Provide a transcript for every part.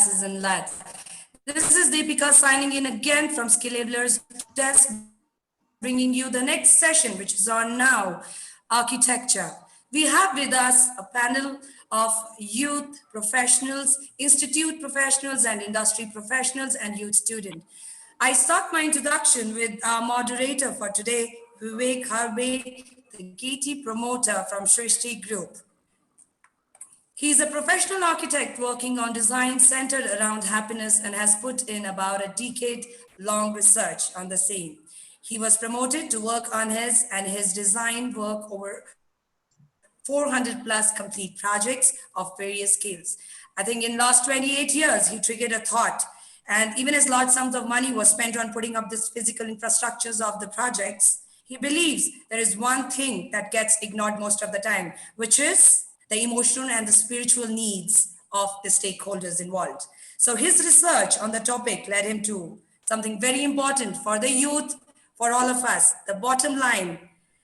classes and labs. This is Deepika signing in again from Skillablers desk, bringing you the next session, which is on now, architecture. We have with us a panel of youth professionals, institute professionals, and industry professionals and youth students. I start my introduction with our moderator for today, Vivek Harbe, the GT promoter from Shrishti Group. He is a professional architect working on design centered around happiness and has put in about a decade-long research on the same. He was promoted to work on his design work over 400 plus complete projects of various scales. I think in last 28 years, he triggered a thought, and even as large sums of money was spent on putting up this physical infrastructures of the projects, he believes there is one thing that gets ignored most of the time, which is the emotional and the spiritual needs of the stakeholders involved. So his research on the topic led him to something very important for the youth, for all of us. The bottom line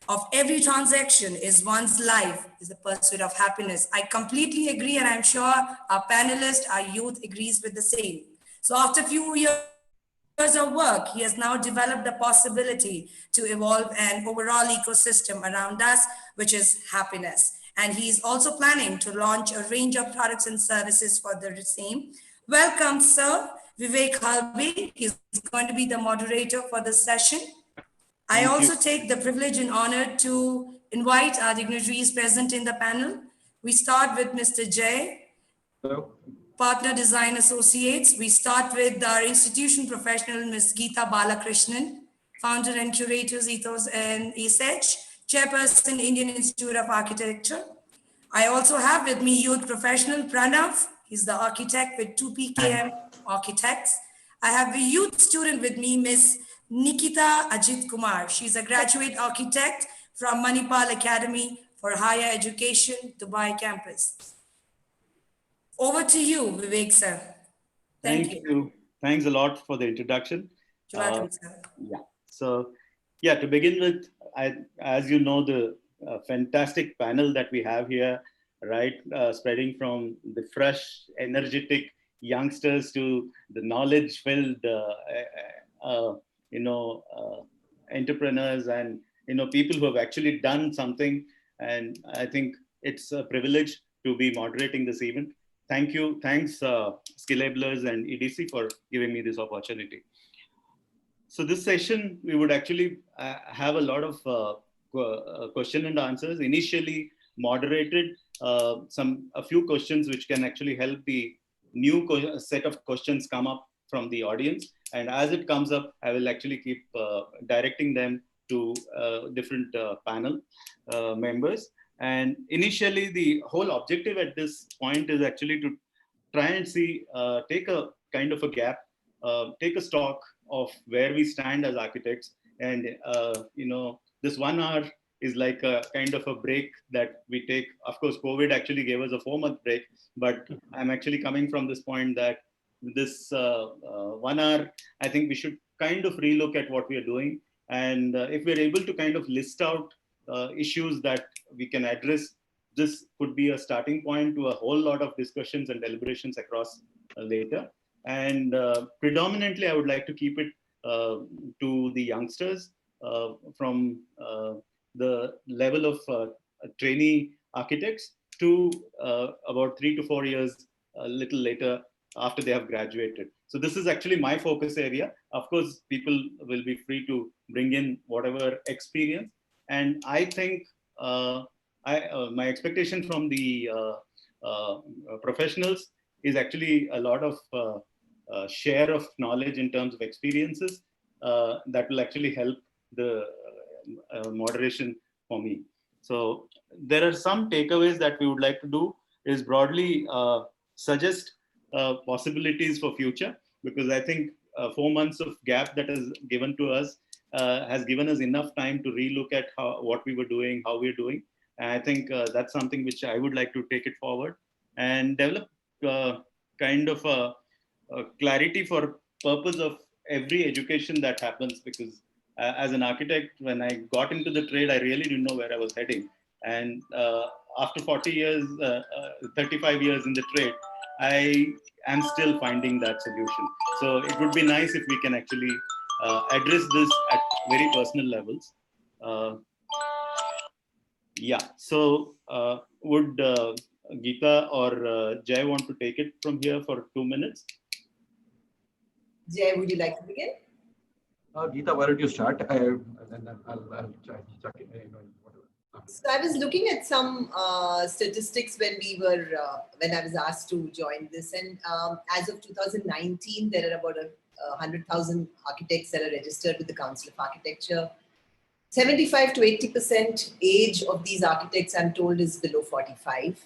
of every transaction is one's life, is the pursuit of happiness. I completely agree, and I'm sure our panelists, our youth agrees with the same. So after a few years of work, he has now developed the possibility to evolve an overall ecosystem around us, which is happiness. And he is also planning to launch a range of products and services for the same. Welcome, sir, Vivek Halvi. He's going to be the moderator for this session. I also take the privilege and honor to invite our dignitaries present in the panel. We start with Mr. Jay, Hello. Partner Design Associates. We start with our institution professional, Ms. Geeta Balakrishnan, founder and curators, Ethos and ESH, chairperson, Indian Institute of Architecture. I also have with me youth professional Pranav. He's the architect with 2PKM Architects. I have a youth student with me, Ms. Nikita Ajit Kumar. She's a graduate architect from Manipal Academy for Higher Education, Dubai campus. Over to you, Vivek, sir. Thank you. Thanks a lot for the introduction. You're welcome, sir. Yeah. So, yeah, to begin with, as you know, the fantastic panel that we have here, right, spreading from the fresh, energetic youngsters to the knowledge-filled, entrepreneurs and people who have actually done something. And I think it's a privilege to be moderating this event. Thank you. Thanks, Skillablers and EDC for giving me this opportunity. So this session, we would actually have a lot of question and answers. Initially moderated a few questions which can actually help the new set of questions come up from the audience. And as it comes up, I will actually keep directing them to different panel members. And initially, the whole objective at this point is actually to try and see, take a kind of a gap, take a stock of where we stand as architects. And, this 1 hour is like a kind of a break that we take. Of course, COVID actually gave us a 4-month break, but I'm actually coming from this point that this 1 hour, I think we should kind of relook at what we are doing. And if we're able to kind of list out issues that we can address, this could be a starting point to a whole lot of discussions and deliberations across later. And predominantly, I would like to keep it to the youngsters from the level of trainee architects to about 3 to 4 years a little later after they have graduated. So this is actually my focus area. Of course, people will be free to bring in whatever experience. And I think my expectation from the professionals is actually a lot of share of knowledge in terms of experiences that will actually help the moderation for me. So there are some takeaways that we would like to do is broadly suggest possibilities for future, because I think 4 months of gap that is given to us has given us enough time to relook at what we were doing, how we're doing. And I think that's something which I would like to take it forward and develop kind of a clarity for purpose of every education that happens, because as an architect, when I got into the trade, I really didn't know where I was heading. And after 40 years, 35 years in the trade, I am still finding that solution. So it would be nice if we can actually address this at very personal levels. Yeah, so would Geeta or Jay want to take it from here for 2 minutes? Jay, would you like to begin? Geeta, why don't you start? And then I'll chuck in, whatever. So I was looking at some statistics when when I was asked to join this, and as of 2019, there are about 100,000 architects that are registered with the Council of Architecture. 75 to 80% age of these architects, I'm told, is below 45.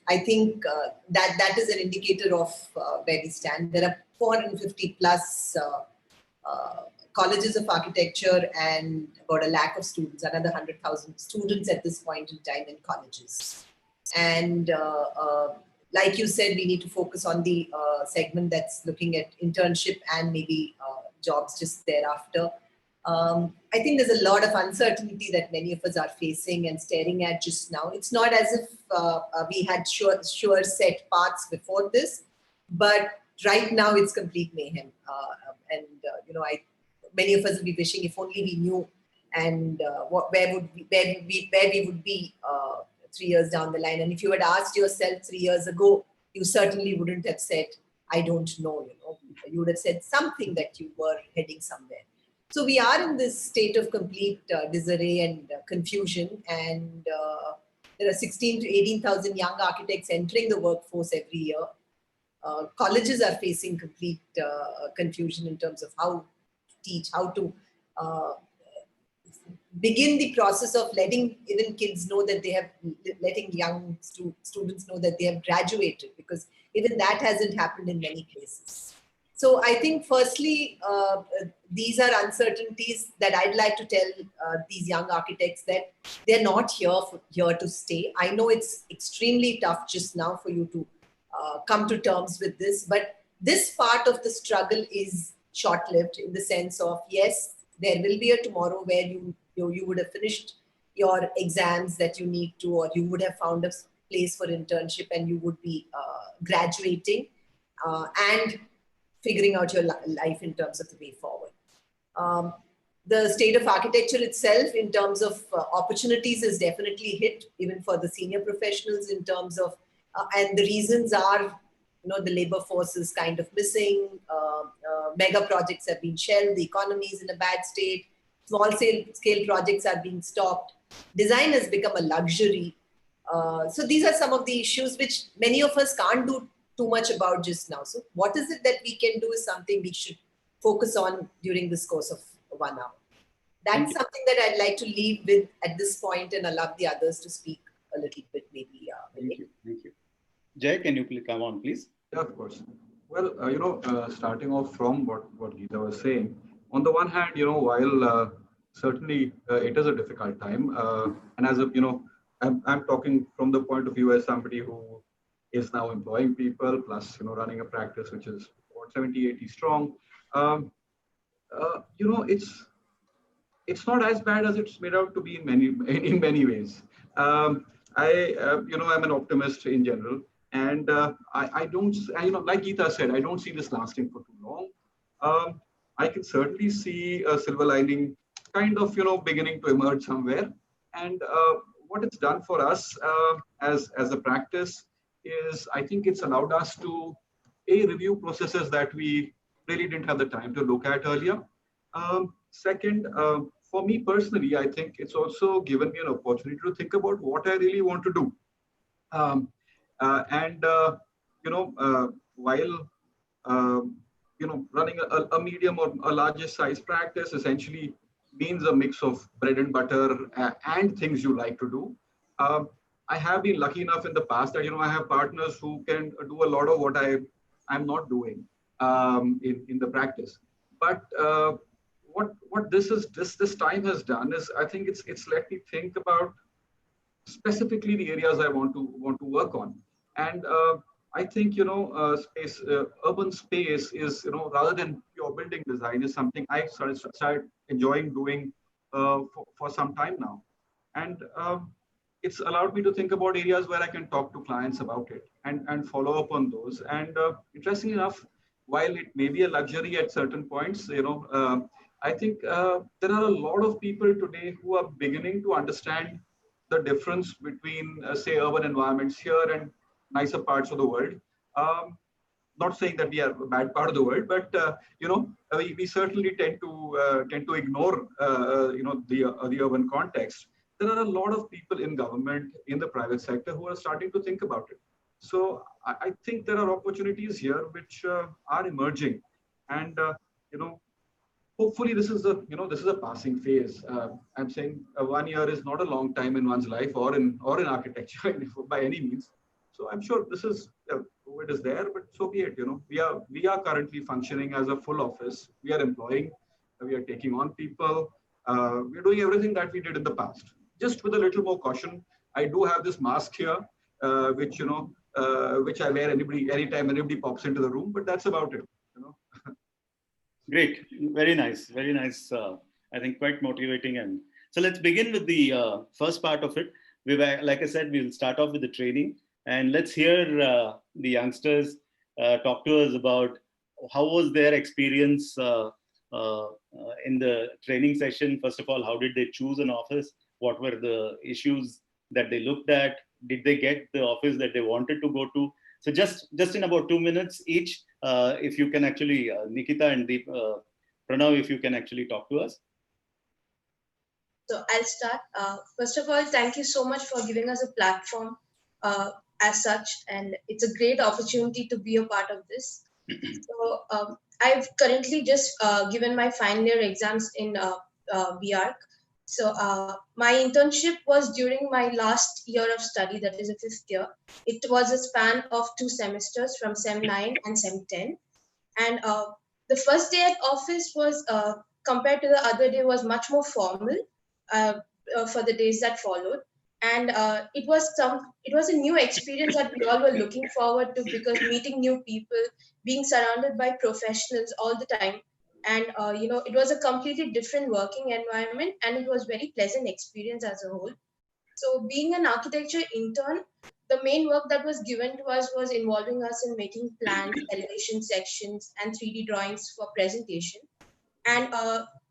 I think that is an indicator of where we stand. There are 450 plus colleges of architecture and about 1 lakh of students, another 100,000 students at this point in time in colleges. And like you said, we need to focus on the segment that's looking at internship and maybe jobs just thereafter. I think there's a lot of uncertainty that many of us are facing and staring at just now. It's not as if we had sure set paths before this, but right now it's complete mayhem. Many of us will be wishing if only we knew and where we would be 3 years down the line. And if you had asked yourself 3 years ago, you certainly wouldn't have said, I don't know, you would have said something that you were heading somewhere. So we are in this state of complete disarray and confusion, and there are 16 to 18,000 young architects entering the workforce every year. Colleges are facing complete confusion in terms of how to teach, how to begin the process of letting even kids know that they have, letting young students know that they have graduated, because even that hasn't happened in many places. So I think firstly, these are uncertainties that I'd like to tell these young architects that they're not here to stay. I know it's extremely tough just now for you to come to terms with this, but this part of the struggle is short-lived in the sense of, yes, there will be a tomorrow where you would have finished your exams that you need to, or you would have found a place for internship and you would be graduating and figuring out your life in terms of the way forward. The state of architecture itself in terms of opportunities is definitely hit even for the senior professionals in terms of, and the reasons are, the labor force is kind of missing, mega projects have been shelved, the economy is in a bad state, small scale projects are being stopped, design has become a luxury. So these are some of the issues which many of us can't do too much about just now. So what is it that we can do is something we should focus on during this course of 1 hour. That's something that I'd like to leave with at this point, and allow the others to speak a little bit maybe. Thank you. Jay, can you please come on, please? Yeah, of course. Well, starting off from what Geeta was saying, on the one hand, while certainly it is a difficult time, and as a, I'm talking from the point of view as somebody who is now employing people, plus, running a practice which is about 70, 80 strong. It's not as bad as it's made out to be in many ways. I'm an optimist in general, and I don't, like Geeta said, I don't see this lasting for too long. I can certainly see a silver lining kind of, beginning to emerge somewhere. And what it's done for us as a practice is, I think it's allowed us to review processes that we really didn't have the time to look at earlier. Second, for me personally, I think it's also given me an opportunity to think about what I really want to do. While running a medium or a larger size practice essentially means a mix of bread and butter and things you like to do. I have been lucky enough in the past that, I have partners who can do a lot of what I'm not doing in the practice. But what this time has done is, I think it's let me think about specifically the areas I want to work on. And I think, urban space is, rather than pure building design, is something I started enjoying doing for some time now. And it's allowed me to think about areas where I can talk to clients about it and follow up on those. And interestingly enough, while it may be a luxury at certain points, I think there are a lot of people today who are beginning to understand the difference between, say, urban environments here and nicer parts of the world. Not saying that we are a bad part of the world, but we certainly tend to ignore the urban context. There are a lot of people in government, in the private sector, who are starting to think about it. So I think there are opportunities here which are emerging, and hopefully this is a passing phase. I'm saying 1 year is not a long time in one's life or in architecture by any means. So I'm sure this is COVID is there, but so be it. We are currently functioning as a full office. We are employing, we are taking on people. We're doing everything that we did in the past, just with a little more caution. I do have this mask here, which which I wear anytime anybody pops into the room, but that's about it. Great, very nice, very nice. I think quite motivating. And so let's begin with the first part of it. Like I said, we'll start off with the training, and let's hear the youngsters talk to us about how was their experience in the training session. First of all, how did they choose an office? What were the issues that they looked at? Did they get the office that they wanted to go to? So just in about 2 minutes each, if you can actually, Nikita and Pranav, if you can actually talk to us. So I'll start. First of all, thank you so much for giving us a platform as such, and it's a great opportunity to be a part of this. So I've currently just given my final year exams in BARC. So my internship was during my last year of study, that is a 5th year. It was a span of 2 semesters from Sem 9 and Sem 10. And the first day at office was, compared to the other day, was much more formal for the days that followed. And it was a new experience that we all were looking forward to, because meeting new people, being surrounded by professionals all the time. And it was a completely different working environment, and it was very pleasant experience as a whole. So being an architecture intern, the main work that was given to us was involving us in making plans, elevation sections, and 3D drawings for presentation. And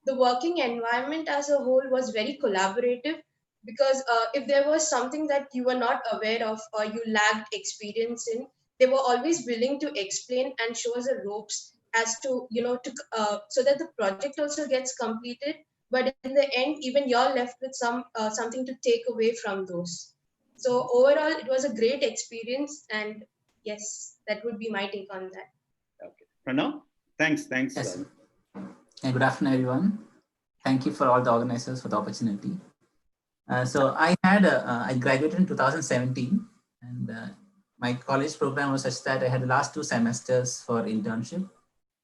the working environment as a whole was very collaborative, because if there was something that you were not aware of or you lacked experience in, they were always willing to explain and show us the ropes as to, so that the project also gets completed. But in the end, even you're left with something to take away from those. So overall, it was a great experience, and yes, that would be my take on that. Okay, Pranav, thanks. Yes. Good afternoon, everyone. Thank you for all the organizers for the opportunity. So I graduated in 2017, and my college program was such that I had the last 2 semesters for internship,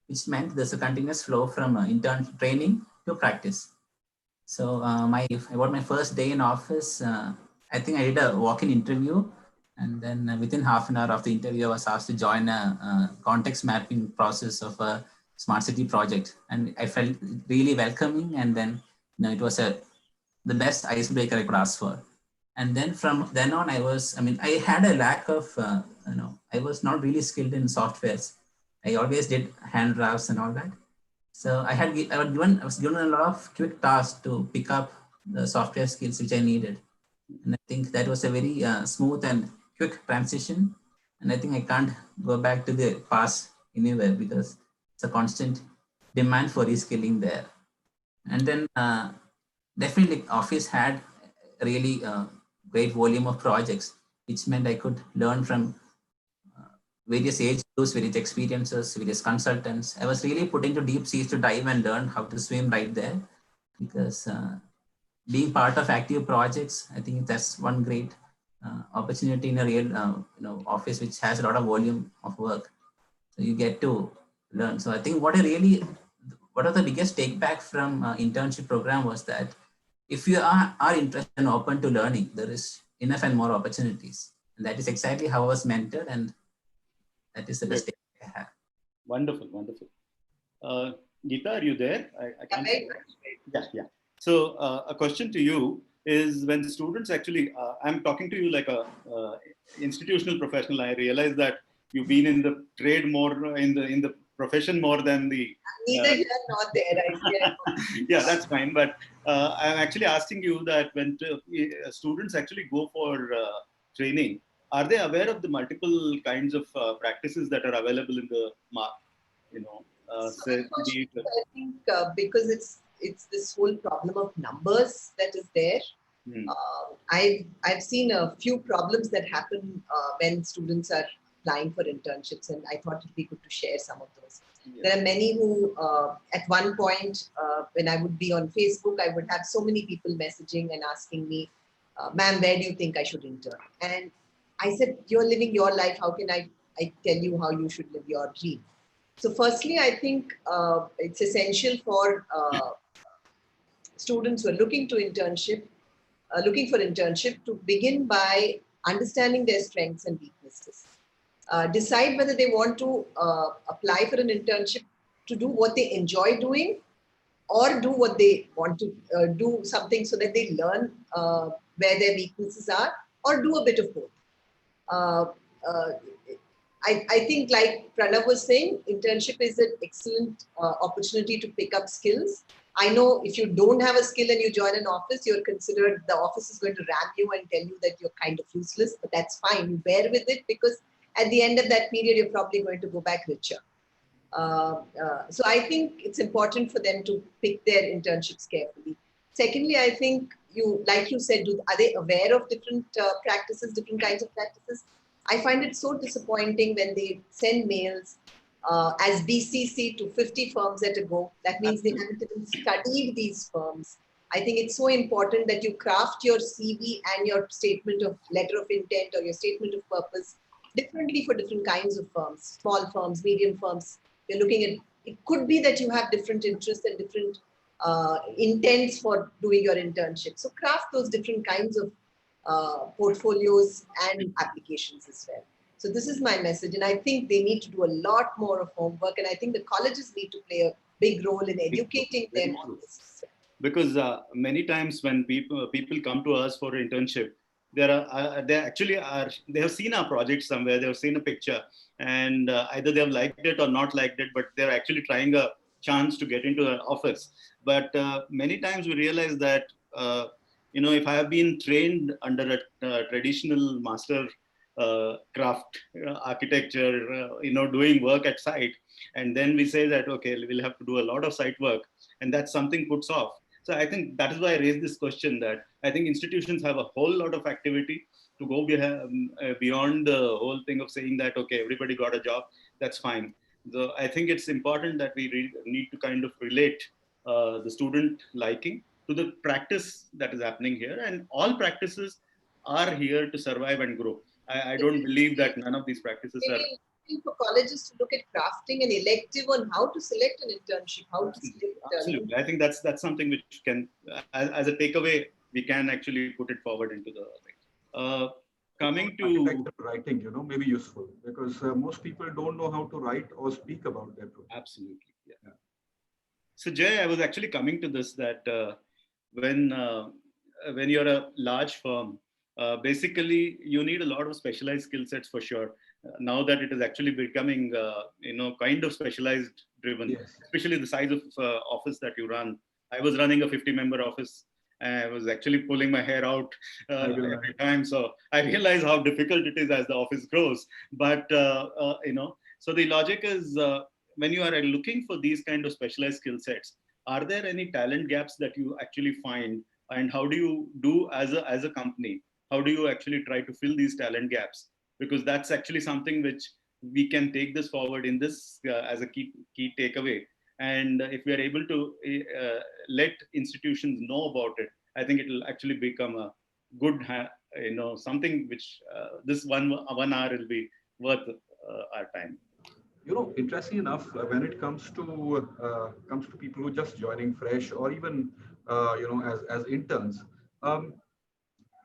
which meant there's a continuous flow from intern training to practice. So about my first day in office, I think I did a walk-in interview, and then within half an hour of the interview, I was asked to join a context mapping process of a smart city project, and I felt really welcoming. And then it was the best icebreaker I could ask for. And then from then on, I had a lack of I was not really skilled in softwares. I always did hand drafts and all that. So I was given a lot of quick tasks to pick up the software skills which I needed. And I think that was a very smooth and quick transition. And I think I can't go back to the past anywhere, because it's a constant demand for reskilling there. And then definitely Office had really great volume of projects, which meant I could learn from various age groups, various experiences, various consultants. I was really put into deep seas to dive and learn how to swim right there, because being part of active projects, I think that's one great opportunity in a real office which has a lot of volume of work. So you get to learn. So I think one of the biggest take back from internship program was that if you are interested and open to learning, there is enough and more opportunities. And that is exactly how I was mentored, and that is the best take I have. Wonderful. Geeta, are you there? I can't. Right. Yeah. So a question to you. is when students actually, I'm talking to you like a institutional professional. I realize that you've been in the trade more, in the profession more than the. Neither here nor there. Yeah, that's fine. But I'm actually asking you that when students actually go for training, are they aware of the multiple kinds of practices that are available in the you know, So unfortunately, I think because it's this whole problem of numbers that is there. I've seen a few problems that happen when students are applying for internships, and I thought it'd be good to share some of those. Yeah. There are many who, at one point, when I would be on Facebook, I would have so many people messaging and asking me, "Ma'am, where do you think I should intern?" And I said, "You're living your life. How can I tell you how you should live your dream?" So firstly, I think it's essential for students who are looking for internship to begin by understanding their strengths and weaknesses. Decide whether they want to apply for an internship to do what they enjoy doing, or do what they want to do something so that they learn where their weaknesses are, or do a bit of both. I think, like Pranav was saying, internship is an excellent opportunity to pick up skills. I know if you don't have a skill and you join an office, you're considered, the office is going to ram you and tell you that you're kind of useless, but that's fine. You bear with it, because at the end of that period, you're probably going to go back richer. So I think it's important for them to pick their internships carefully. Secondly, I think like you said, are they aware of different practices, different kinds of practices? I find it so disappointing when they send mails as BCC to 50 firms at a go. That means they haven't even studied these firms. I think it's so important that you craft your CV and your statement of letter of intent or your statement of purpose differently for different kinds of firms, small firms, medium firms. You're looking at, it could be that you have different interests and different intents for doing your internship. So craft those different kinds of portfolios and applications as well. So this is my message, and I think they need to do a lot more of homework, and I think the colleges need to play a big role in educating them on this. Because many times when people come to us for internship, they have seen our project somewhere, they have seen a picture, and either they have liked it or not liked it, but they're actually trying a chance to get into an office. But many times we realize that if I have been trained under a traditional master craft architecture, doing work at site, and then we say that, okay, we'll have to do a lot of site work, and that's something puts off. So I think that is why I raised this question, that I think institutions have a whole lot of activity to go beyond the whole thing of saying that, okay, everybody got a job, that's fine. So I think it's important that we need to kind of relate the student liking to the practice that is happening here. And all practices are here to survive and grow. I don't believe that none of these practices are... For colleges to look at crafting an elective on how to select an internship, how to select Absolutely. I think that's something which can, as a takeaway, we can actually put it forward into the thing. Coming to writing, may be useful, because most people don't know how to write or speak about their project. Absolutely. Yeah. So Jay, I was actually coming to this, that when you're a large firm, basically you need a lot of specialized skill sets for sure. Now that it is actually becoming, kind of specialized driven, yes. Especially the size of office that you run. I was running a 50-member office. I was actually pulling my hair out every time. So I realize how difficult it is as the office grows. But, so the logic is when you are looking for these kind of specialized skill sets, are there any talent gaps that you actually find? And how do you do as a company? How do you actually try to fill these talent gaps? Because that's actually something which we can take this forward in this as a key takeaway. And if we are able to let institutions know about it, I think it will actually become a good, something which this one hour will be worth our time. Interesting enough, when it comes to people who are just joining fresh, or even as interns,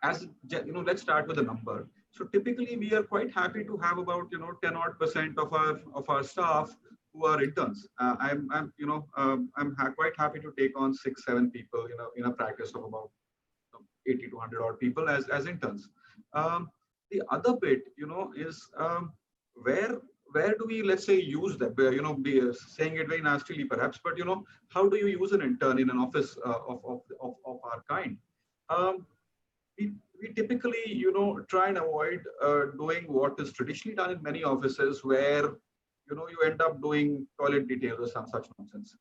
let's start with a number. So typically, we are quite happy to have about 10% of our staff who are interns. I'm quite happy to take on 6-7 people in a practice of about 80 to 100 odd people as interns. The other bit, is where do we, let's say, use them? Be saying it very nastily perhaps, but how do you use an intern in an office of our kind? Um, we typically, try and avoid doing what is traditionally done in many offices, where you end up doing toilet details or some such nonsense.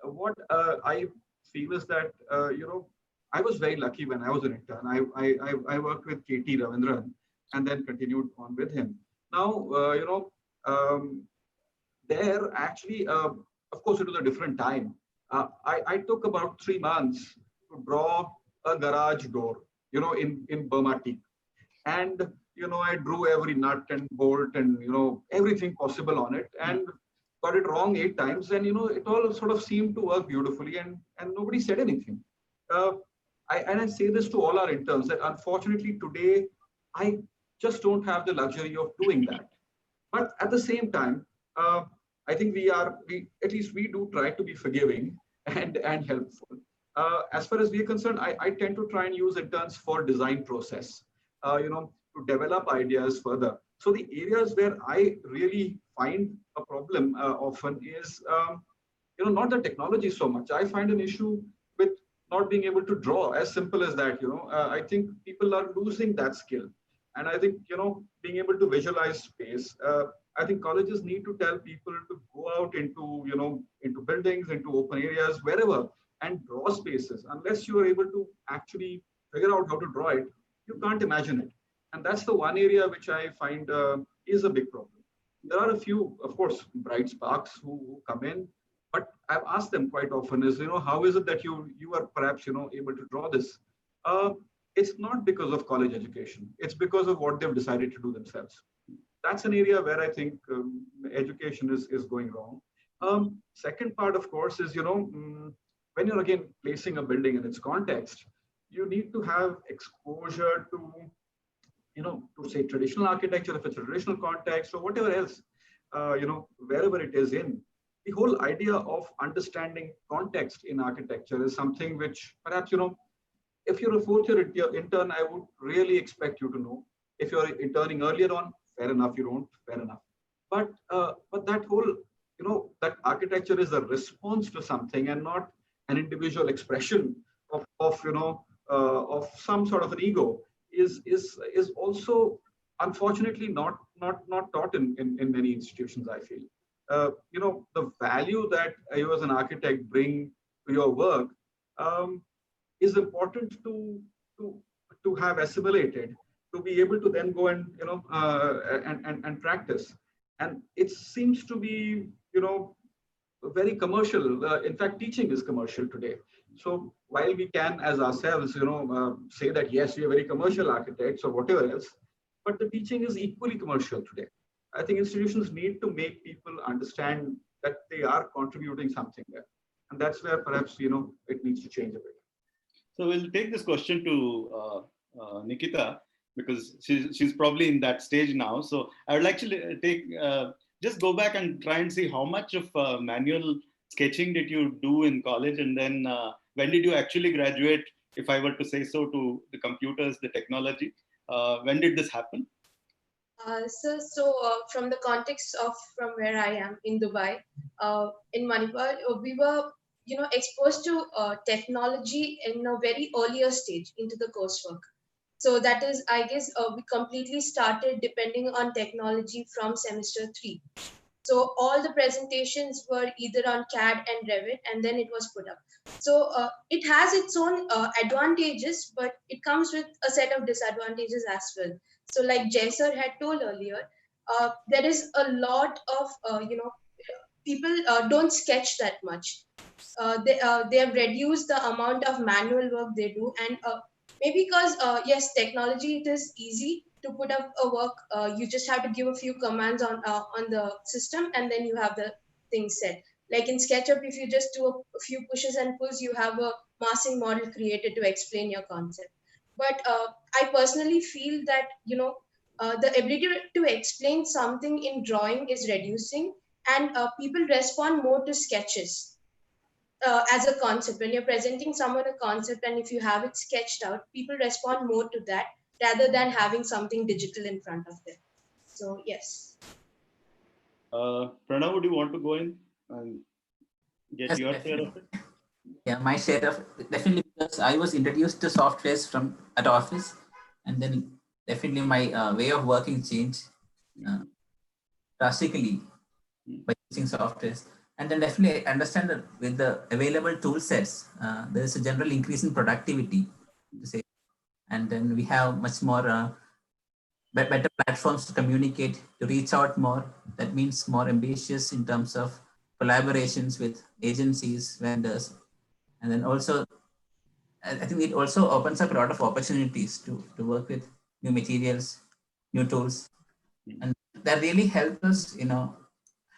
What I feel is that I was very lucky when I was an intern. I worked with KT Ravindran and then continued on with him. Now, there actually, of course, it was a different time. I took about 3 months to draw a garage door, in Burma teak. And, I drew every nut and bolt and, everything possible on it, and got it wrong 8 times. And, it all sort of seemed to work beautifully, and nobody said anything. Uh, I say this to all our interns, that unfortunately today, I just don't have the luxury of doing that. But at the same time, I think we at least we do try to be forgiving and helpful. As far as we are concerned, I tend to try and use interns for design process, to develop ideas further. So the areas where I really find a problem often is, not the technology so much. I find an issue with not being able to draw, as simple as that. I think people are losing that skill. And I think, being able to visualize space, I think colleges need to tell people to go out into buildings, into open areas, wherever, and draw spaces. Unless you are able to actually figure out how to draw it, you can't imagine it. And that's the one area which I find is a big problem. There are a few, of course, bright sparks who come in, but I've asked them quite often is, how is it that you are perhaps, able to draw this? It's not because of college education. It's because of what they've decided to do themselves. That's an area where I think education is going wrong. Second part, of course, is, when you're again placing a building in its context, you need to have exposure to, to say traditional architecture, if it's a traditional context or whatever else, wherever it is in. The whole idea of understanding context in architecture is something which perhaps, if you're a fourth-year intern, I would really expect you to know. If you're interning earlier on, fair enough. You don't, fair enough. But that whole, that architecture is a response to something and not an individual expression of some sort of an ego is also unfortunately not taught in many institutions, I feel. The value that you as an architect bring to your work is important to have assimilated, to be able to then go and and practice. And it seems to be very commercial. In fact, teaching is commercial today. So while we can, as ourselves, say that yes, we are very commercial architects or whatever else, but the teaching is equally commercial today. I think institutions need to make people understand that they are contributing something there, and that's where perhaps it needs to change a bit. So we'll take this question to Nikita, because she's probably in that stage now. So I would actually just go back and try and see how much of manual sketching did you do in college, and then when did you actually graduate, if I were to say so, to the computers, the technology? When did this happen? So from the context of from where I am in Dubai, in Manipur, we were exposed to technology in a very earlier stage into the coursework. So that is, I guess, we completely started depending on technology from semester 3. So all the presentations were either on CAD and Revit, and then it was put up. So it has its own advantages, but it comes with a set of disadvantages as well. So like Jay sir had told earlier, there is a lot of, people don't sketch that much. They have reduced the amount of manual work they do, and maybe because yes, technology, it is easy to put up a work. You just have to give a few commands on the system, and then you have the thing set. Like in SketchUp, if you just do a few pushes and pulls, you have a massing model created to explain your concept. But I personally feel that the ability to explain something in drawing is reducing, and people respond more to sketches. as a concept. When you're presenting someone a concept, and if you have it sketched out, people respond more to that rather than having something digital in front of them. So yes. Pranav, would you want to go in and get Yes, your share definitely. of it? Yeah, my share of definitely, because I was introduced to softwares from at office, and then definitely my way of working changed uh, drastically by using softwares. And then definitely I understand that with the available tool sets, there is a general increase in productivity, to say, and then we have much more better platforms to communicate, to reach out more. That means more ambitious in terms of collaborations with agencies, vendors, and then also I think it also opens up a lot of opportunities to work with new materials, new tools, and that really helps us,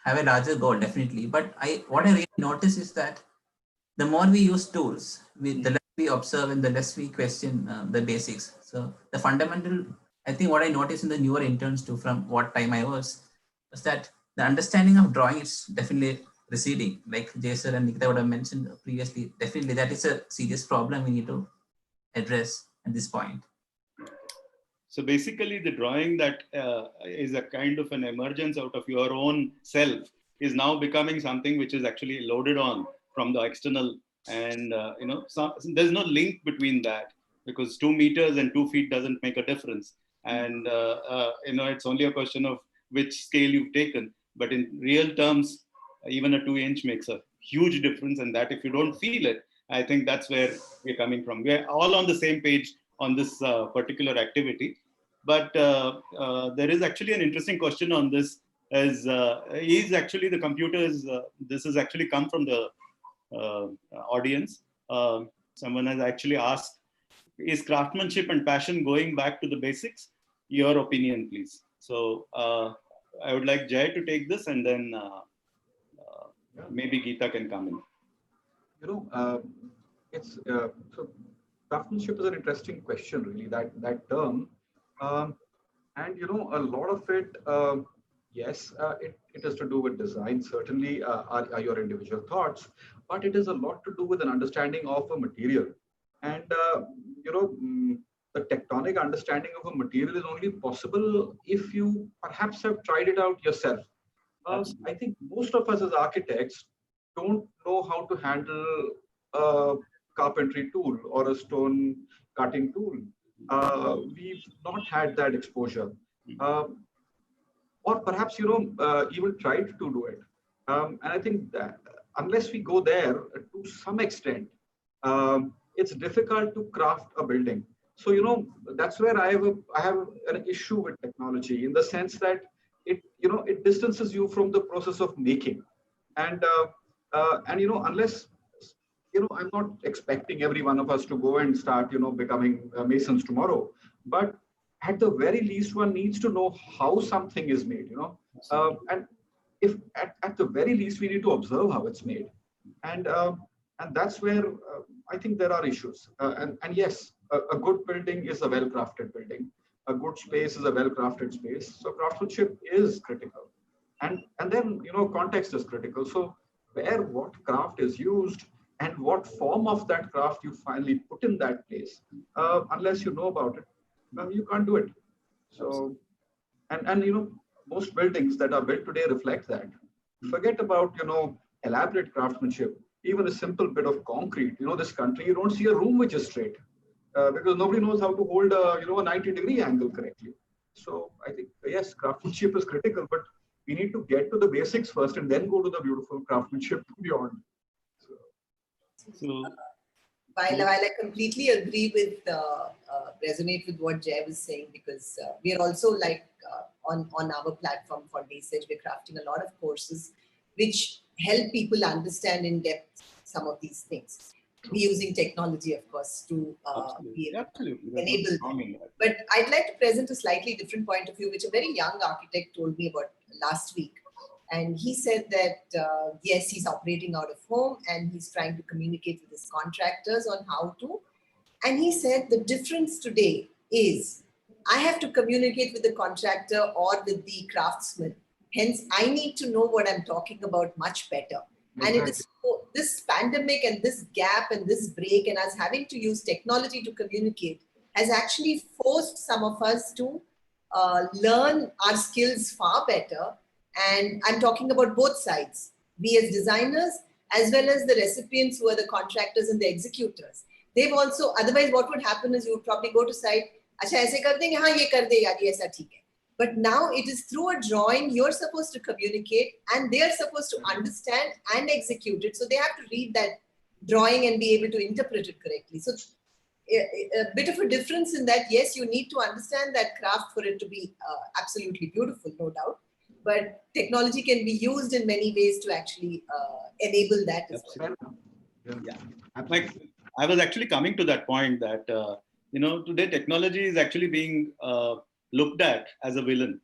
have a larger goal, definitely. But what I really notice is that the more we use tools, the less we observe and the less we question the basics. So the fundamental, I think what I noticed in the newer interns too, from what time I was that the understanding of drawing is definitely receding. Like Jason and Nikita would have mentioned previously, definitely that is a serious problem we need to address at this point. So basically, the drawing that is a kind of an emergence out of your own self is now becoming something which is actually loaded on from the external, and there's no link between that, because 2 meters and 2 feet doesn't make a difference, and it's only a question of which scale you've taken. But in real terms, even a 2-inch makes a huge difference, and that if you don't feel it, I think that's where we're coming from. We're all on the same page on this particular activity. But there is actually an interesting question on this, as is actually the computers, this has actually come from the audience. Someone has actually asked, is craftsmanship and passion going back to the basics? Your opinion, please. So I would like Jay to take this, and then maybe Geeta can come in. It's so craftsmanship is an interesting question, really, that term. And a lot of it, yes, it is to do with design, certainly are your individual thoughts, but it is a lot to do with an understanding of a material. And the tectonic understanding of a material is only possible if you perhaps have tried it out yourself. I think most of us as architects don't know how to handle a carpentry tool or a stone cutting tool. We've not had that exposure, or perhaps even tried to do it. And I think that unless we go there to some extent, it's difficult to craft a building. So that's where I have an issue with technology, in the sense that it distances you from the process of making, and unless I'm not expecting every one of us to go and start becoming masons tomorrow, but at the very least one needs to know how something is made, and if at the very least we need to observe how it's made, and that's where I think there are issues, and yes, a good building is a well-crafted building. A good space is a well-crafted space. So craftsmanship is critical, and then context is critical. So where what craft is used and what form of that craft you finally put in that place, unless you know about it, you can't do it. So and most buildings that are built today reflect that. Forget about elaborate craftsmanship. Even a simple bit of concrete. This country, you don't see a room which is straight. Because nobody knows how to hold a 90-degree angle correctly. So I think yes, craftsmanship is critical, but we need to get to the basics first and then go to the beautiful craftsmanship beyond. So while I completely agree with resonate with what Jay was saying, because we are also like on our platform for Research, we're crafting a lot of courses which help people understand in depth some of these things. We're using technology, of course, to be able to enable them. But I'd like to present a slightly different point of view, which a very young architect told me about last week. And he said that, yes, he's operating out of home and he's trying to communicate with his contractors on how to. And he said the difference today is I have to communicate with the contractor or with the craftsman. Hence, I need to know what I'm talking about much better. Exactly. And it is so this pandemic and this gap and this break and us having to use technology to communicate has actually forced some of us to learn our skills far better. And I'm talking about both sides, we as designers, as well as the recipients who are the contractors and the executors. They've also, otherwise what would happen is you would probably go to site, अच्छा ऐसे कर देंगे, हाँ ये कर दे यार, ये ऐसा ठीक है. But now it is through a drawing, you're supposed to communicate and they're supposed to understand and execute it. So they have to read that drawing and be able to interpret it correctly. So a bit of a difference in that, yes, you need to understand that craft for it to be absolutely beautiful, no doubt. But technology can be used in many ways to actually enable that as well. I was actually coming to that point that, today technology is actually being looked at as a villain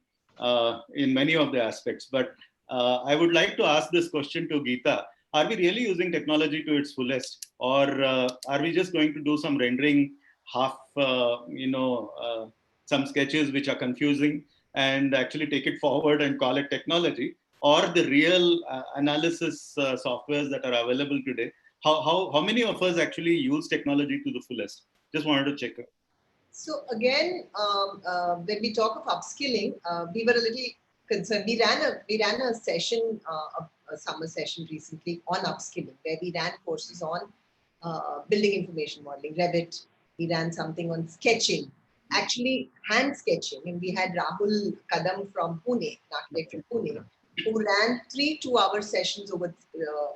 in many of the aspects. But I would like to ask this question to Geeta. Are we really using technology to its fullest? Or are we just going to do some rendering, some sketches which are confusing and actually take it forward and call it technology? Or the real analysis softwares that are available today? How many of us actually use technology to the fullest? Just wanted to check. So again, when we talk of upskilling, we were a little concerned. We ran a session, a summer session recently on upskilling, where we ran courses on building information modeling, Revit. We ran something on sketching, actually hand sketching, and we had Rahul Kadam from Pune, an architect from Pune, who ran 3 2-hour sessions over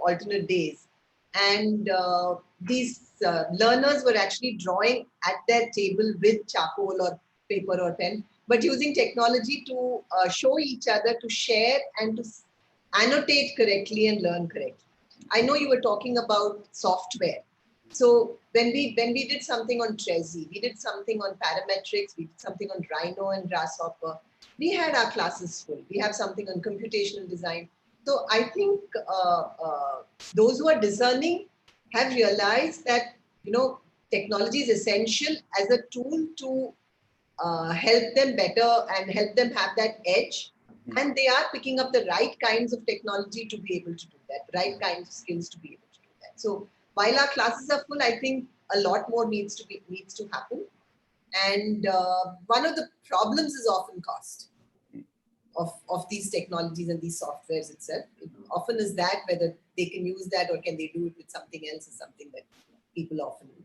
alternate days. And these learners were actually drawing at their table with charcoal or paper or pen, but using technology to show each other, to share and to annotate correctly and learn correctly. I know you were talking about software. So when we did something on Trezi, we did something on parametrics, we did something on Rhino and Grasshopper, we had our classes full. We have something on computational design. So I think those who are discerning have realized that, technology is essential as a tool to help them better and help them have that edge. And they are picking up the right kinds of technology to be able to do that, the right kinds of skills to be able to do that. So while our classes are full, I think a lot more needs to happen. And one of the problems is often cost of these technologies and these softwares itself. It often is that whether they can use that or can they do it with something else is something that people often do.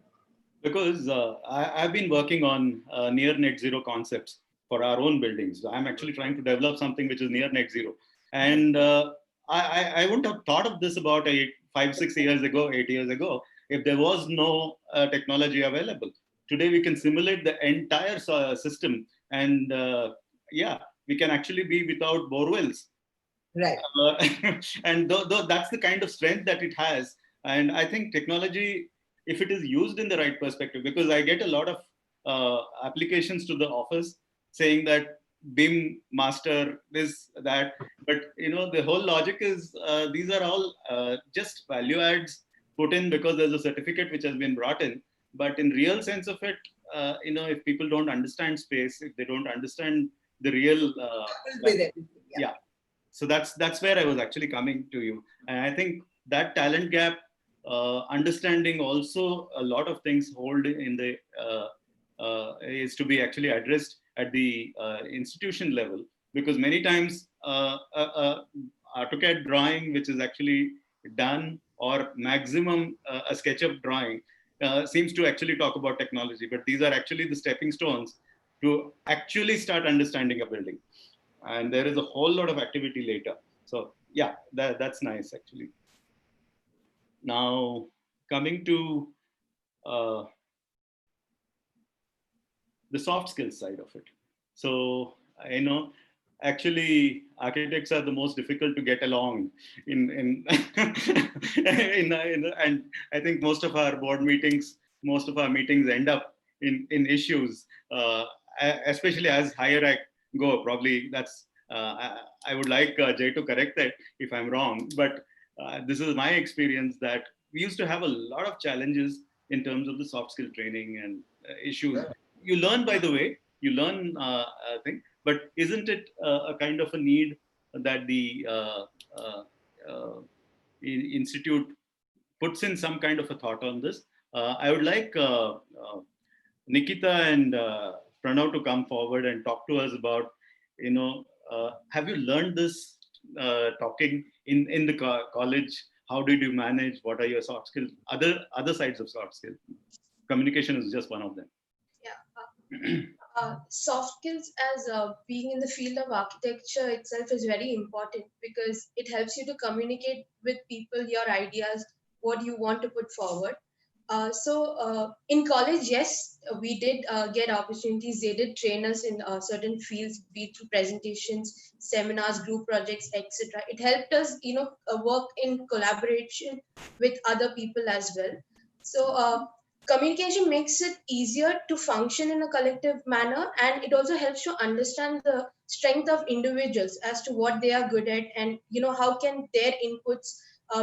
Because I've been working on near net zero concepts for our own buildings. I'm actually trying to develop something which is near net zero. And I wouldn't have thought of this about 5-6 years ago, 8 years ago, if there was no technology available. Today, we can simulate the entire system and we can actually be without borewells. Right. And that's the kind of strength that it has. And I think technology, if it is used in the right perspective, because I get a lot of applications to the office saying that BIM master, this, that, but the whole logic is these are all just value adds put in because there's a certificate which has been brought in. But in real sense of it, if people don't understand space, if they don't understand the real, so that's where I was actually coming to you. And I think that talent gap, understanding also a lot of things hold in the is to be actually addressed at the institution level, because many times AutoCAD drawing, which is actually done, or maximum a SketchUp drawing, seems to actually talk about technology, but these are actually the stepping stones to actually start understanding a building. And there is a whole lot of activity later. So yeah, that's nice actually. Now, coming to the soft skills side of it. So, actually architects are the most difficult to get along in and I think most of our board meetings, most of our meetings end up in issues, especially as higher I go. Probably that's, I would like Jay to correct that if I'm wrong, but this is my experience that we used to have a lot of challenges in terms of the soft skill training and issues. You learn, by the way, you learn thing, but isn't it a kind of a need that the institute puts in some kind of a thought on this. I would like Nikita and Pranav to come forward and talk to us about, have you learned this talking in the college? How did you manage? What are your soft skills? Other sides of soft skills. Communication is just one of them. Yeah. Soft skills as being in the field of architecture itself is very important because it helps you to communicate with people your ideas, what you want to put forward. So in college, yes, we did get opportunities. They did train us in certain fields, be it through presentations, seminars, group projects, etc. It helped us, work in collaboration with other people as well. So communication makes it easier to function in a collective manner, and it also helps to understand the strength of individuals as to what they are good at, and how can their inputs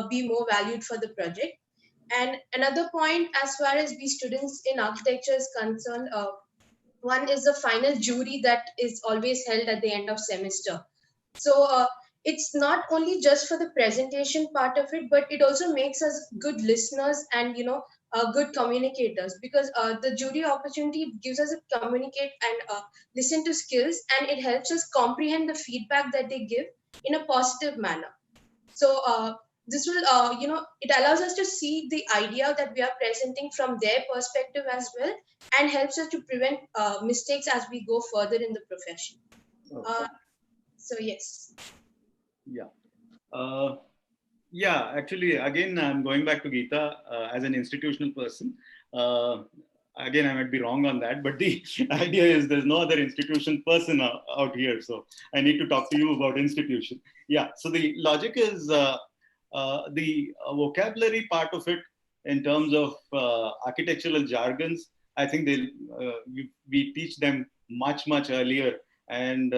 be more valued for the project. And another point, as far as we students in architecture is concerned, one is the final jury that is always held at the end of semester. So it's not only just for the presentation part of it, but it also makes us good listeners and good communicators, because the jury opportunity gives us to communicate and listen to skills, and it helps us comprehend the feedback that they give in a positive manner. So this will, it allows us to see the idea that we are presenting from their perspective as well, and helps us to prevent mistakes as we go further in the profession. So yes. Yeah. Yeah, actually, again, I'm going back to Geeta as an institutional person. Again, I might be wrong on that, but the idea is there's no other institution person out here. So I need to talk to you about institution. Yeah, so the logic is the vocabulary part of it in terms of architectural jargons. I think we teach them much earlier. And,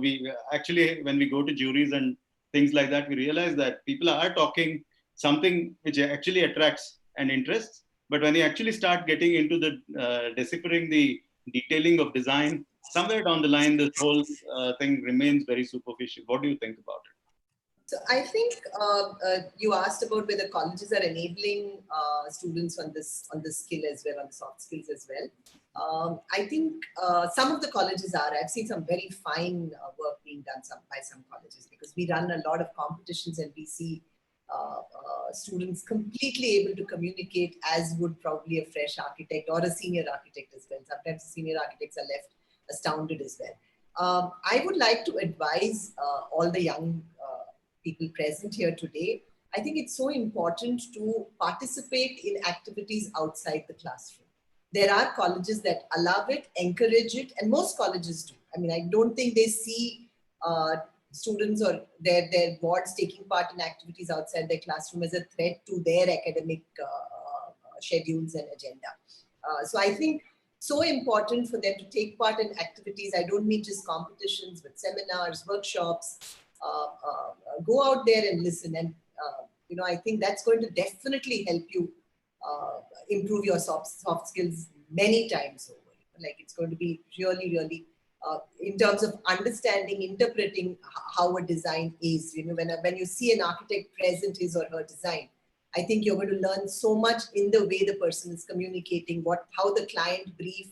we actually, when we go to juries and things like that, we realize that people are talking something which actually attracts and interests. But when you actually start getting into the deciphering the detailing of design, somewhere down the line, this whole thing remains very superficial. What do you think about it? So I think you asked about whether colleges are enabling students on this skill as well, on the soft skills as well. I think some of the colleges are. I've seen some very fine work being done by some colleges, because we run a lot of competitions and we see students completely able to communicate as would probably a fresh architect or a senior architect as well. Sometimes senior architects are left astounded as well. I would like to advise all the young people present here today. I think it's so important to participate in activities outside the classroom. There are colleges that allow it, encourage it, and most colleges do. I mean, I don't think they see students or their wards taking part in activities outside their classroom as a threat to their academic schedules and agenda. So I think so important for them to take part in activities. I don't mean just competitions, but seminars, workshops. Go out there and listen. And, I think that's going to definitely help you improve your soft skills many times over. Like, it's going to be really, in terms of understanding, interpreting how a design is. When you see an architect present his or her design, I think you're going to learn so much in the way the person is communicating, how the client brief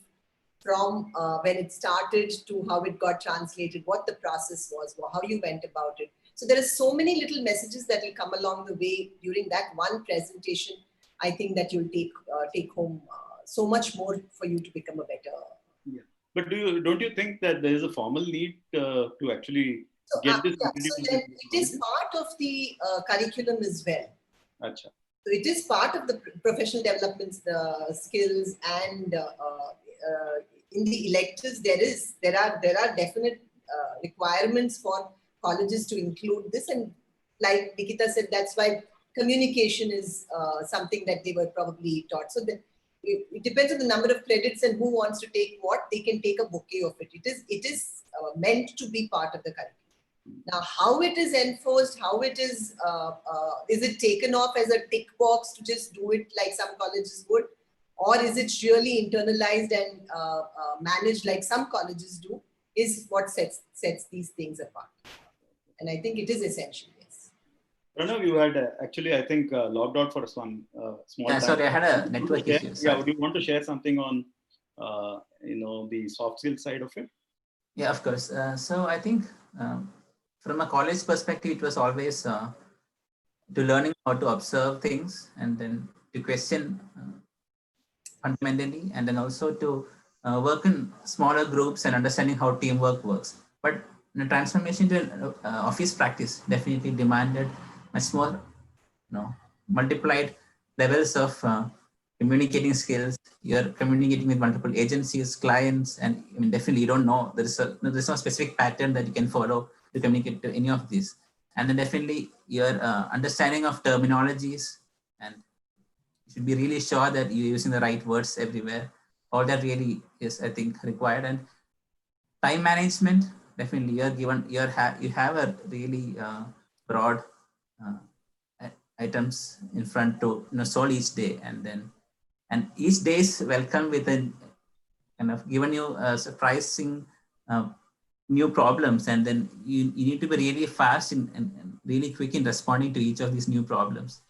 from when it started to how it got translated, what the process was, how you went about it. So there are so many little messages that will come along the way during that one presentation. I think that you'll take home so much more for you to become a better. Yeah. But don't you think that there is a formal need to actually get this? Yeah, so it is part of the curriculum as well. Achha. So it is part of the professional developments, the skills, and in the electives there are definite requirements for colleges to include this. And like Nikita said, that's why communication is something that they were probably taught. So that it depends on the number of credits and who wants to take what. They can take a bouquet of it. It is meant to be part of the curriculum. Now, how it is enforced, how it is it taken off as a tick box to just do it like some colleges would, or is it really internalized and managed like some colleges do, is what sets these things apart. And I think it is essential, yes. Pranav, you had actually, I think, logged out for some small time. Sorry, I had a network issue. Yeah, would you want to share something on, the soft skill side of it? Yeah, of course. So I think from a college perspective, it was always to learning how to observe things and then to question fundamentally, and then also to work in smaller groups and understanding how teamwork works. But the transformation to an office practice definitely demanded much more, multiplied levels of communicating skills. You're communicating with multiple agencies, clients, and I mean, definitely you don't know. There's no specific pattern that you can follow to communicate to any of these. And then definitely your understanding of terminologies, and you should be really sure that you're using the right words everywhere. All that really is, I think, required. And time management, definitely you have a really broad items in front to solve each day, and each day is welcome with a kind of given you surprising new problems, and then you need to be really fast and really quick in responding to each of these new problems.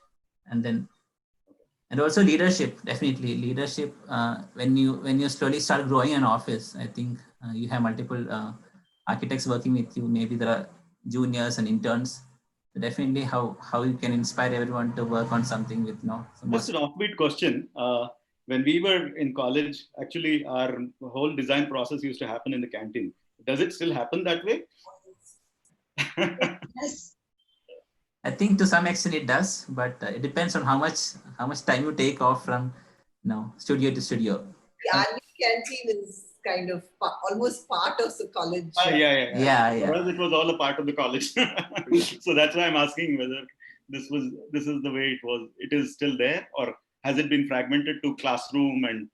And also leadership, definitely leadership. When you slowly start growing an office, I think you have multiple architects working with you. Maybe there are juniors and interns. So definitely how you can inspire everyone to work on something with Just an offbeat question. When we were in college, actually our whole design process used to happen in the canteen. Does it still happen that way? Yes. I think to some extent it does, but it depends on how much time you take off from studio to studio. The army canteen is kind of almost part of the college. Yeah. For us, it was all a part of the college. So that's why I'm asking whether this is the way it was. It is still there, or has it been fragmented to classroom and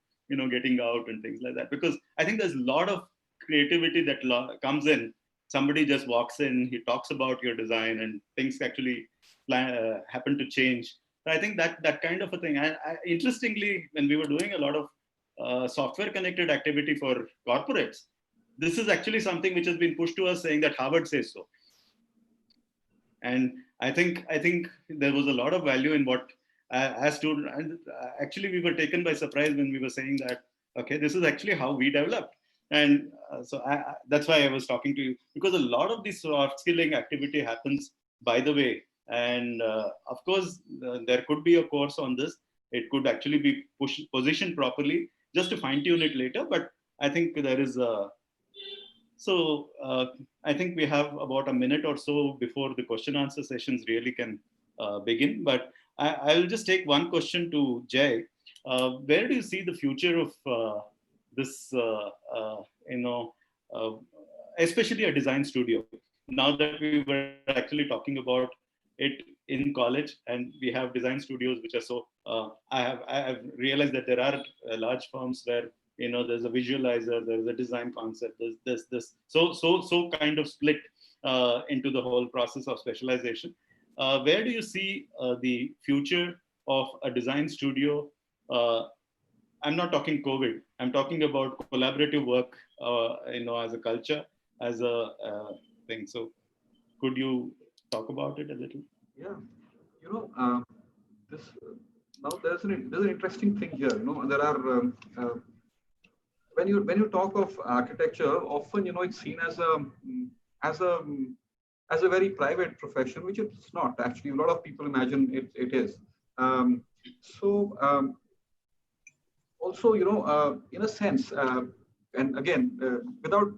getting out and things like that? Because I think there's a lot of creativity that comes in. Somebody just walks in, he talks about your design, and things actually happen to change. So I think that kind of a thing. Interestingly, when we were doing a lot of software connected activity for corporates, this is actually something which has been pushed to us, saying that Harvard says so. And I think there was a lot of value in what as students, and actually we were taken by surprise when we were saying that, okay, this is actually how we developed. And so that's why I was talking to you, because a lot of this soft skilling activity happens by the way. And of course, there could be a course on this. It could actually be positioned properly just to fine tune it later. But I think there is I think we have about a minute or so before the question answer sessions really can begin. But I'll just take one question to Jay. Where do you see the future of this, especially a design studio? Now that we were actually talking about it in college, and we have design studios which are so. I have realized that there are large firms where there's a visualizer, there's a design concept, there's this so kind of split into the whole process of specialization. Where do you see the future of a design studio? I'm not talking COVID. I'm talking about collaborative work, as a culture, as a thing. So, could you talk about it a little? Yeah, this now there's an interesting thing here. There are when you talk of architecture, often it's seen as a very private profession, which it's not actually. A lot of people imagine it is. Also, in a sense, and again, without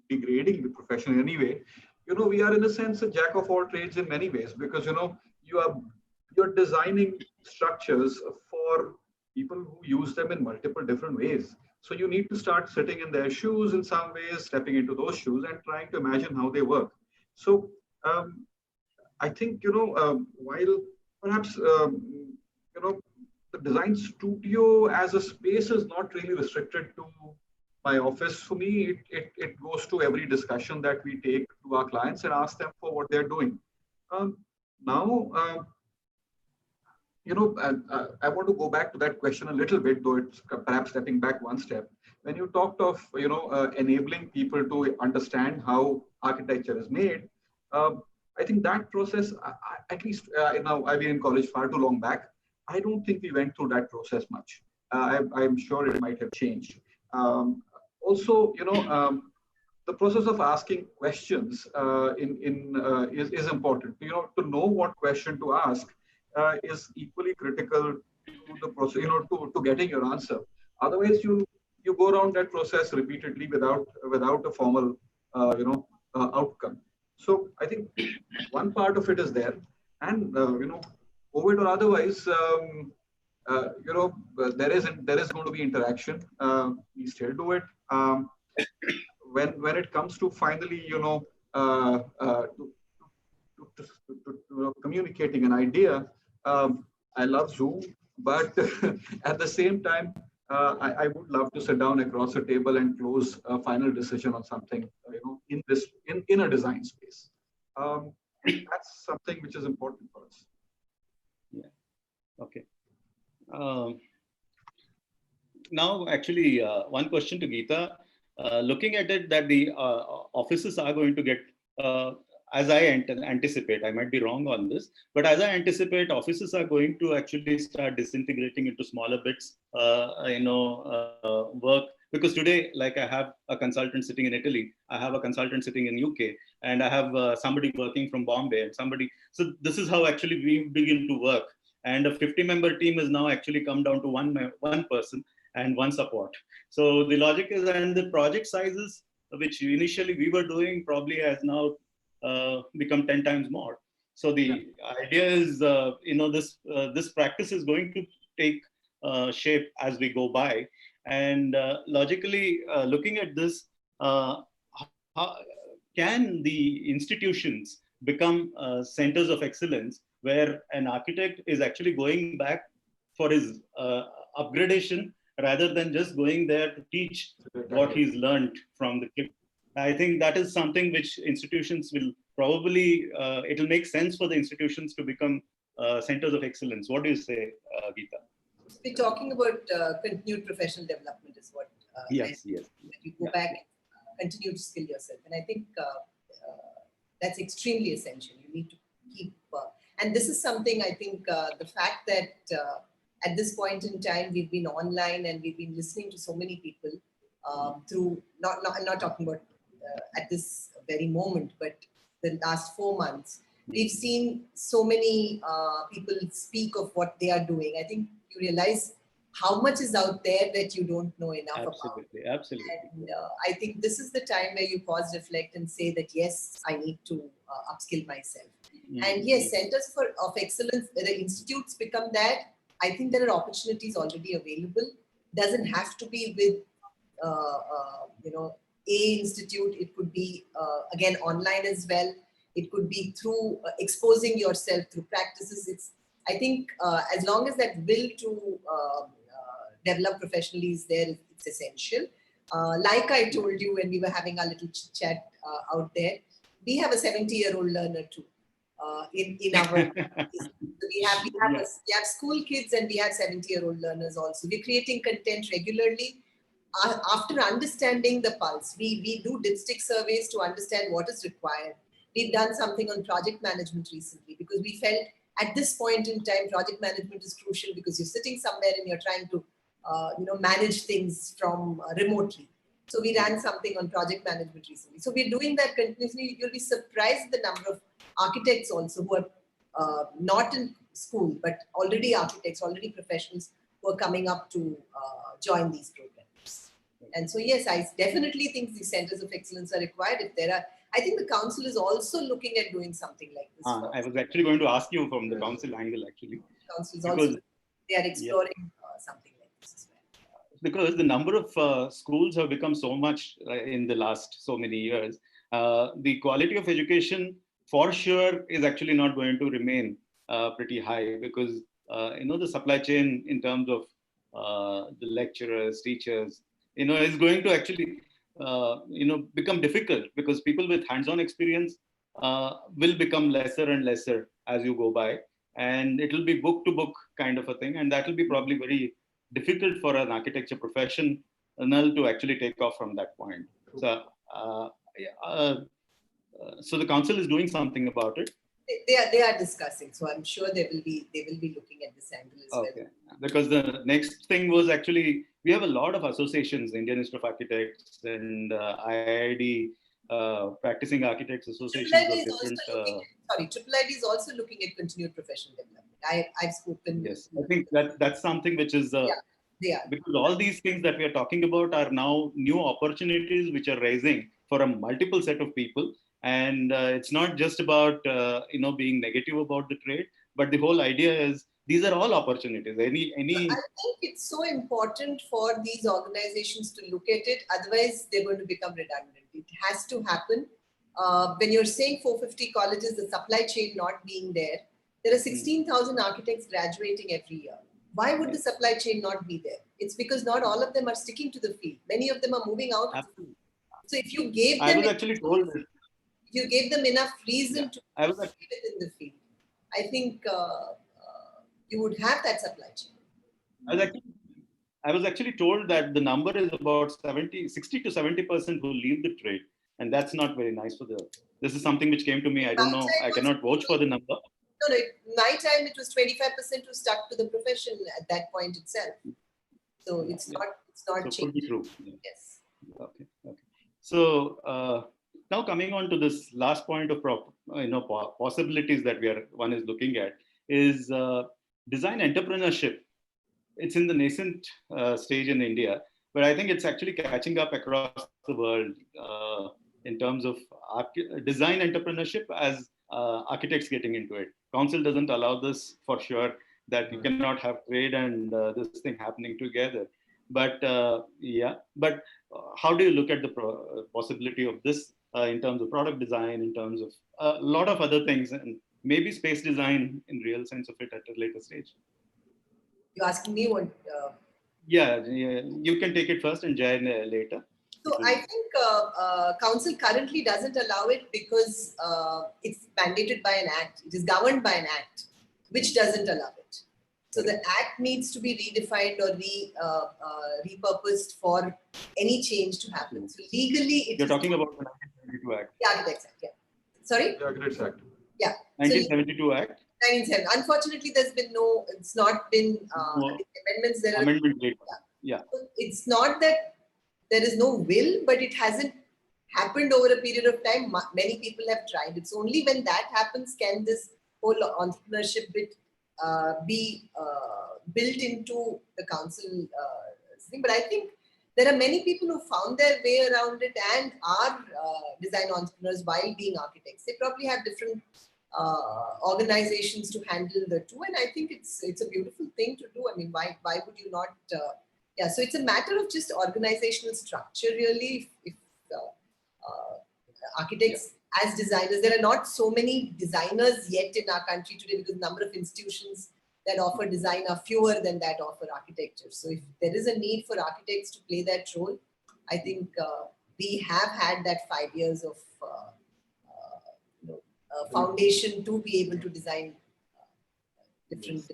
degrading the profession in any way, we are in a sense a jack of all trades in many ways, because you're designing structures for people who use them in multiple different ways. So you need to start sitting in their shoes in some ways, stepping into those shoes and trying to imagine how they work. So I think, while perhaps, the design studio as a space is not really restricted to my office. For me, it goes to every discussion that we take to our clients and ask them for what they're doing. Now, I want to go back to that question a little bit, though it's perhaps stepping back one step. When you talked of, enabling people to understand how architecture is made, I think that process, at least now I've been in college far too long back. I don't think we went through that process much. I'm sure it might have changed. Also, the process of asking questions is important. To know what question to ask is equally critical to the process. To getting your answer. Otherwise, you go around that process repeatedly without a formal outcome. So I think one part of it is there, and COVID or otherwise, there is going to be interaction. We still do it. When it comes to finally, communicating an idea, I love Zoom, but at the same time, I would love to sit down across a table and close a final decision on something, in a design space. That's something which is important for us. Yeah. Okay. Now, actually, one question to Geeta. Looking at it, that the offices are going to get, as I anticipate, I might be wrong on this, but as I anticipate, offices are going to actually start disintegrating into smaller bits, work. Because today, like, I have a consultant sitting in Italy, I have a consultant sitting in UK, and I have somebody working from Bombay, and somebody. So this is how actually we begin to work. And a 50-member team is now actually come down to one person and one support. So the logic is, and the project sizes, which initially we were doing, probably has now become 10 times more. So the idea is, this practice is going to take shape as we go by. And logically, looking at this, how can the institutions become centers of excellence where an architect is actually going back for his upgradation rather than just going there to teach what he's learned from the clip? I think that is something which institutions will probably, it'll make sense for the institutions to become centers of excellence. What do you say, Geeta? We're talking about continued professional development is what Yes. you go back and continue to skill yourself. And I think that's extremely essential. You need to keep, and this is something I think the fact that at this point in time, we've been online and we've been listening to so many people through, I'm not talking about at this very moment, but the last 4 months, we've seen so many people speak of what they are doing. I think you realize how much is out there that you don't know enough about. Absolutely. And I think this is the time where you pause, reflect, and say that, yes, I need to upskill myself. And yes, centers of excellence, the institutes become that. I think there are opportunities already available. Doesn't have to be with, a institute. It could be, again, online as well. It could be through exposing yourself through practices. I think as long as that will to develop professionally is there, it's essential. Like I told you when we were having our little chat out there, we have a 70-year-old learner too. In our we have school kids and we have 70-year-old learners also. We're creating content regularly. After understanding the pulse, we do dipstick surveys to understand what is required. We've done something on project management recently because we felt at this point in time, project management is crucial because you're sitting somewhere and you're trying to manage things from remotely. So we ran something on project management recently. So we're doing that continuously. You'll be surprised at the number of architects also who are not in school, but already architects, already professionals who are coming up to join these programs. And so, yes, I definitely think these centers of excellence are required. If there are, I think the council is also looking at doing something like this. I was actually going to ask you from the council angle, actually. Councils also, they are exploring something like this as well. Because the number of schools have become so much in the last so many years. The quality of education, for sure, is actually not going to remain pretty high because, the supply chain in terms of the lecturers, teachers, is going to actually, become difficult because people with hands-on experience will become lesser and lesser as you go by. And it will be book to book kind of a thing. And that will be probably very difficult for an architecture professional to actually take off from that point. So so the council is doing something about it. They are discussing, so I'm sure they will be looking at this angle as Okay, because the next thing was actually we have a lot of associations, Indian Institute of Architects and IID, practicing architects associations of different. Triple ID is also looking at continued professional development. I've spoken. Yes, I think that's something which is they are, because all these things that we are talking about are now new opportunities which are rising for a multiple set of people. And it's not just about being negative about the trade, but the whole idea is these are all opportunities. I think it's so important for these organizations to look at it. Otherwise, they're going to become redundant. It has to happen. When you're saying 450 colleges, the supply chain not being there, there are 16,000 architects graduating every year. Why would the supply chain not be there? It's because not all of them are sticking to the field. Many of them are moving out. Absolutely. So if you gave them, I was actually told this. You gave them enough reason to stay within the field, I think you would have that supply chain. I was actually told that the number is about 60 to 70% who leave the trade. And that's not very nice for this is something which came to me. I don't know. I cannot vouch for the number. No, my time it was 25% who stuck to the profession at that point itself. So it's not so changed. Could be true. Yeah. Yes. Okay. So now coming on to this last point of possibilities that one is looking at is design entrepreneurship. It's in the nascent stage in India, but I think it's actually catching up across the world in terms of design entrepreneurship as architects getting into it. Council doesn't allow this for sure, that you cannot have trade and this thing happening together. But how do you look at the possibility of this in terms of product design, in terms of a lot of other things, and maybe space design in real sense of it at a later stage? You're asking me what? Yeah, you can take it first and Jay later. So I think council currently doesn't allow it because it's mandated by an act. It is governed by an act, which doesn't allow it. So the act needs to be redefined or repurposed for any change to happen. So legally, you're talking about the 1972 Act. The Architects Act, yeah. Sorry? The Architects Act. Yeah. 1972 Act. 1970. Unfortunately, it's not been amendments. There amendment later. Yeah. So it's not that there is no will, but it hasn't happened over a period of time. Many people have tried. It's only when that happens can this whole entrepreneurship bit be built into the council thing. But I think there are many people who found their way around it and are design entrepreneurs while being architects. They probably have different organizations to handle the two, and I think it's a beautiful thing to do. I mean, why would you not? So it's a matter of just organizational structure, really. If architects as designers, there are not so many designers yet in our country today because the number of institutions that offer design are fewer than that offer architecture. So if there is a need for architects to play that role, I think we have had that 5 years of foundation to be able to design different.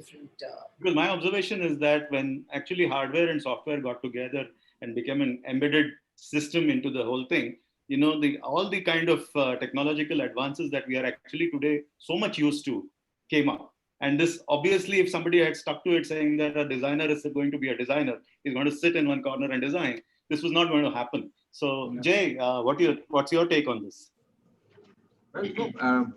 Because my observation is that when actually hardware and software got together and became an embedded system into the whole thing, all the kind of technological advances that we are actually today so much used to came up. And this, obviously, if somebody had stuck to it saying that a designer is going to be a designer, he's going to sit in one corner and design, this was not going to happen. So, Jay, what's your take on this? Well,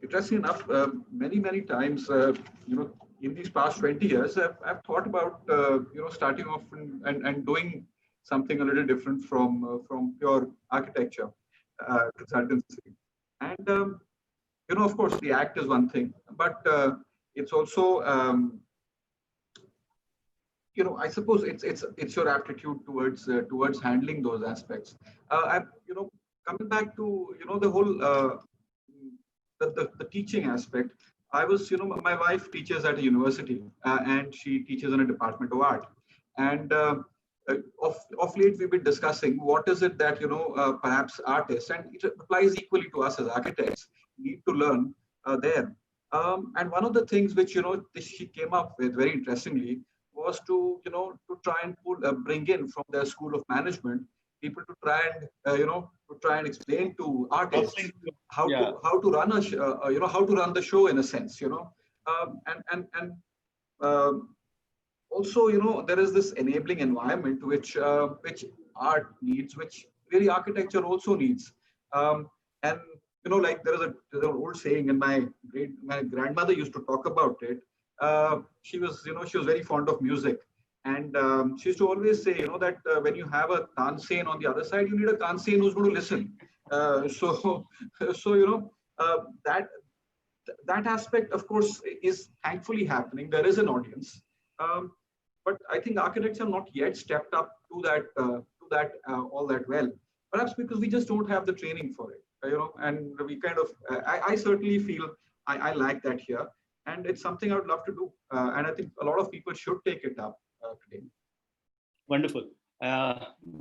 interesting enough, many times, in these past 20 years, I've thought about, starting off and doing something a little different from pure architecture consultancy. And, of course, the act is one thing, but it's also, I suppose it's your aptitude towards handling those aspects. Coming back to, the whole, the teaching aspect, I was, my wife teaches at a university and she teaches in a department of art. And of late, we've been discussing what is it that, perhaps artists, and it applies equally to us as architects, need to learn there. And one of the things which, she came up with very interestingly was to, to try and bring in from their school of management, people to try and, to try and explain to artists how Yeah. to run a how to run the show in a sense, and also, there is this enabling environment which art needs, which really architecture also needs. And like there's an old saying, and my grandmother used to talk about it. She was very fond of music, and she used to always say, that when you have a tansen on the other side, you need a tansen who's going to listen. So so that aspect, of course, is thankfully happening. There is an audience. But I think architects have not yet stepped up to that all that well. Perhaps because we just don't have the training for it, and we kind of. I certainly feel I like that here, and it's something I would love to do. And I think a lot of people should take it up today. Wonderful.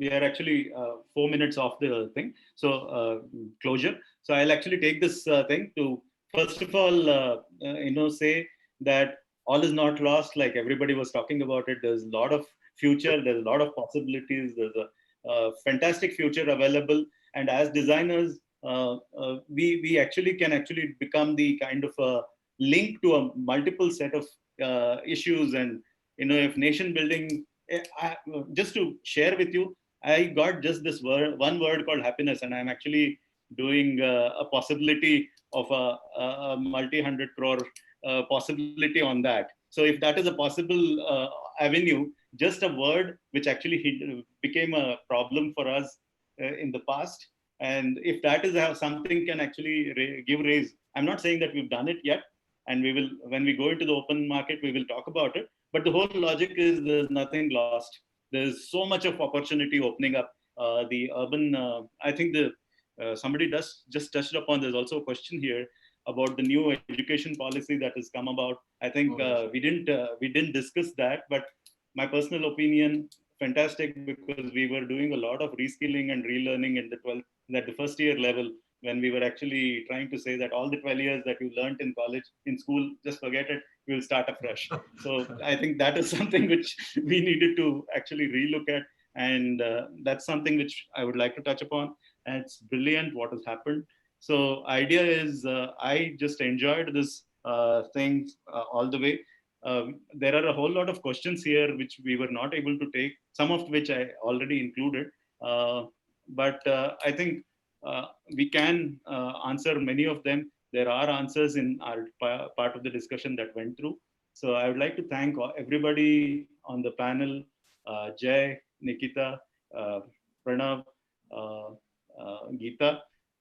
We are actually 4 minutes off the thing. So closure. So I'll actually take this thing to first of all, say that all is not lost. Like everybody was talking about it. There's a lot of future. There's a lot of possibilities. There's a fantastic future available. And as designers, we actually can become the kind of link to a multiple set of issues. And if nation building. Just to share with you, I got just this one word called happiness, and I'm actually doing a possibility of a multi-100 crore possibility on that. So if that is a possible avenue, just a word which actually became a problem for us in the past, and if that is how something can actually give raise, I'm not saying that we've done it yet, and we will, when we go into the open market, we will talk about it. But the whole logic is there's nothing lost. There's so much of opportunity opening up. The urban, I think somebody just touched upon, there's also a question here about the new education policy that has come about. I think we didn't discuss that, but my personal opinion, fantastic, because we were doing a lot of reskilling and relearning in the first year level, when we were actually trying to say that all the 12 years that you learned in college, in school, just forget it, we'll start afresh. So I think that is something which we needed to actually relook at. And that's something which I would like to touch upon. And it's brilliant what has happened. So idea is, I just enjoyed this thing all the way. There are a whole lot of questions here which we were not able to take, some of which I already included. But I think we can answer many of them. There are answers in our part of the discussion that went through. So I would like to thank everybody on the panel, Jay, Nikita, Pranav, Geeta,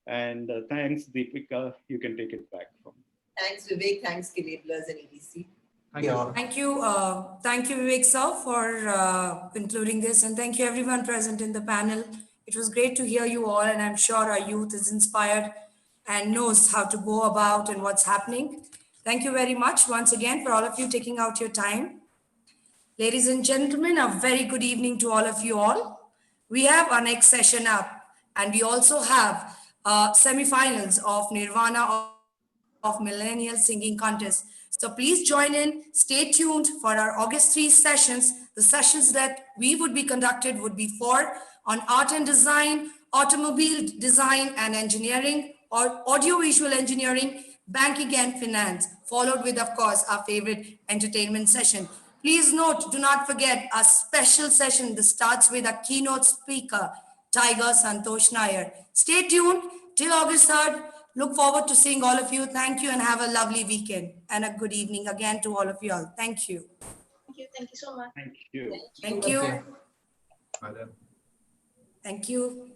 and thanks, Deepika. You can take it back from. Thanks, Vivek. Thanks, Skillablers and EDC. Thank you. Thank you, Vivek sir, for including this, and thank you everyone present in the panel. It was great to hear you all, and I'm sure our youth is inspired and knows how to go about and what's happening. Thank you very much once again for all of you taking out your time. Ladies and gentlemen, a very good evening to all of you all. We have our next session up, and we also have semi-finals of Nirvana of Millennial Singing Contest. So please join in, stay tuned for our August 3 sessions. The sessions that we would be conducted would be 4 on art and design, automobile design and engineering, or audiovisual engineering, banking and finance, followed with, of course, our favorite entertainment session. Please note, do not forget a special session that starts with a keynote speaker, Tiger Santosh Nair. Stay tuned till August 3rd. Look forward to seeing all of you. Thank you and have a lovely weekend and a good evening again to all of you all. Thank you. Thank you. Thank you so much. Thank you. Thank you. Bye then. Thank you.